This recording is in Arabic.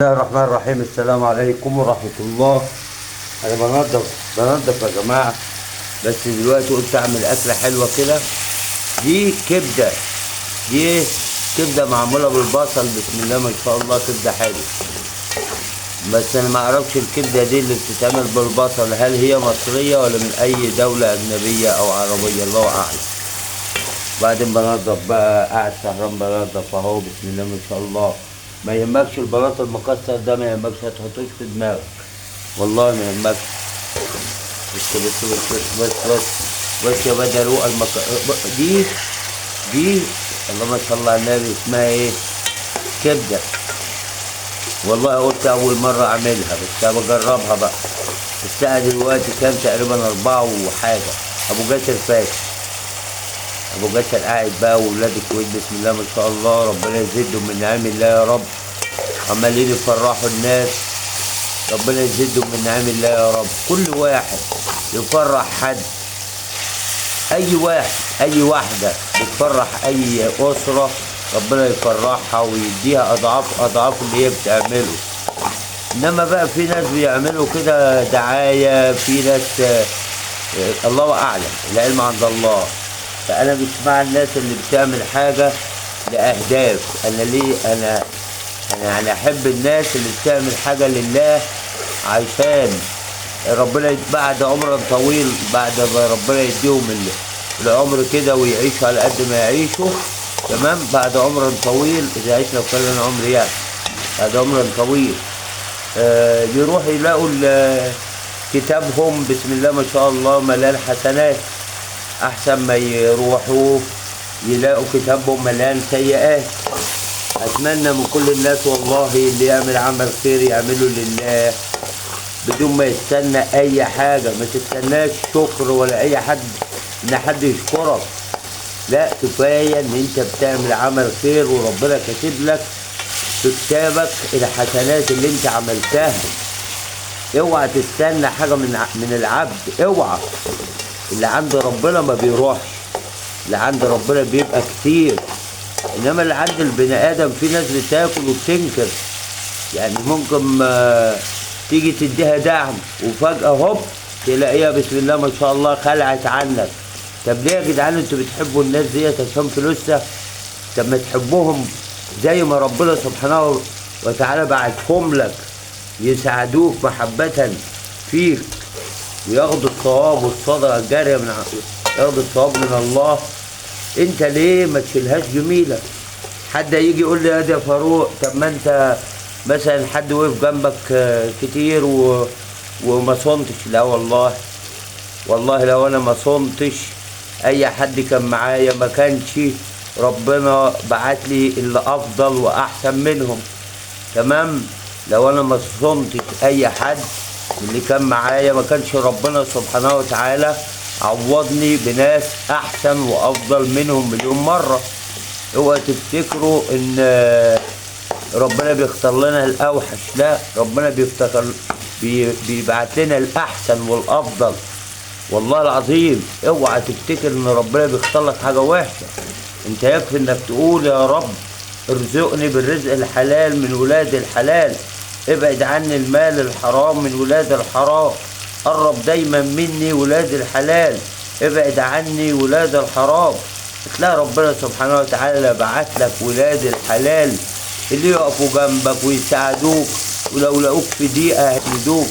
بسم الله الرحمن الرحيم. السلام عليكم ورحمة الله. أنا بنضف يا جماعة، بس دلوقتي قلت أعمل أكلة حلوة كده. دي كبدة، دي كبدة معمولة بالبصل. بسم الله ما شاء الله، كبدة حلوة. بس أنا ما أعرفش الكبدة دي اللي بتتعمل بالبصل هل هي مصرية ولا من أي دولة أجنبية أو عربية، الله أعلم. بعدين بنضف بقى، قاعد سهران بنضف أهو. بسم الله ما شاء الله. ما يهمكش البلاط المكسر ده، ما يهمكش، هتحطوش في دماغك والله ما يهمكش. بس يا بدر دي اللهم صل على النبي، اسمها ايه؟ كبده. والله قلت اول مره اعملها، بس بجربها بقى. الساعه دلوقتي كام؟ تقريبا 4 وحاجه. ابو جاسر فاتح، ابو جاسر قاعد بقى، وولاد الكويت بسم الله ما شاء الله، ربنا يزيدهم من نعم الله يا رب. عمالين يفرحوا الناس، ربنا يزيدهم من نعم الله يا رب. كل واحد يفرح حد، اي واحد اي واحده بتفرح اي اسره، ربنا يفرحها ويديها اضعاف اللي هي بتعمله. انما بقى في ناس بيعملوا كده دعايه، في ناس الله اعلم، العلم عند الله. فانا مش مع الناس اللي بتعمل حاجه لاهداف. انا ليه؟ انا يعني احب الناس اللي بتعمل حاجه لله، عشان ربنا بعد عمر طويل، بعد ما ربنا يديهم العمر كده ويعيشوا على قد ما يعيشوا، تمام. بعد عمر طويل، اذا عشنا وكلنا عمر يعني، بعد عمر طويل يروحوا يلاقوا كتابهم بسم الله ما شاء الله مليان حسنات، احسن ما يروحوا يلاقوا كتابهم مليان سيئات. اتمنى من كل الناس والله اللي يعمل عمل خير يعمله لله بدون ما يستنى اي حاجه. ما تستناش شكر ولا اي حد، ان حد يشكرك. لا، كفايه ان انت بتعمل عمل خير وربنا كاتب لك في كتابك الحسنات اللي انت عملتها. اوعى تستنى حاجه من العبد، اوعى. اللي عند ربنا ما بيروحش، اللي عند ربنا بيبقى كتير. انما اللي عند البني ادم، في ناس بتاكل وبتنكر. يعني ممكن تيجي تديها دعم وفجأة هوب تلاقيها بسم الله ما شاء الله خلعت عنك. طب ليه يا جدعان انتوا بتحبوا الناس ديت عشان فلوسها؟ طب ما تحبوهم زي ما ربنا سبحانه وتعالى بعتهم لك يساعدوك محبة فيك، وياخدوا الثواب والصدقة الجارية ياخدوا الثواب من الله. انت ليه ما تشيلهاش جميلة؟ حد يجي يقول لي يا فاروق، طب ما انت مثلا حد وقف جنبك كتير وما صنتش. لا والله، والله لو انا ما صنتش اي حد كان معايا ما كانش ربنا بعت لي اللي افضل واحسن منهم، تمام. لو انا ما صنتش اي حد اللي كان معايا ما كانش ربنا سبحانه وتعالى عوضني بناس احسن وافضل منهم مليون مره. اوعى تفتكروا ان ربنا بيختار لنا الاوحش، لا، ربنا بيبعت لنا الاحسن والافضل. والله العظيم اوعى تفتكر ان ربنا بيختار لك حاجه وحشه. انت يكفي انك تقول يا رب ارزقني بالرزق الحلال من ولاد الحلال، ابعد عني المال الحرام من ولاد الحرام، قرب دايما مني ولاد الحلال، ابعد عني ولاد الحرام. تلاقي ربنا سبحانه وتعالى بعت لك ولاد الحلال اللي يقفوا جنبك ويساعدوك، ولو لقوك في ضيقه هيسندوك.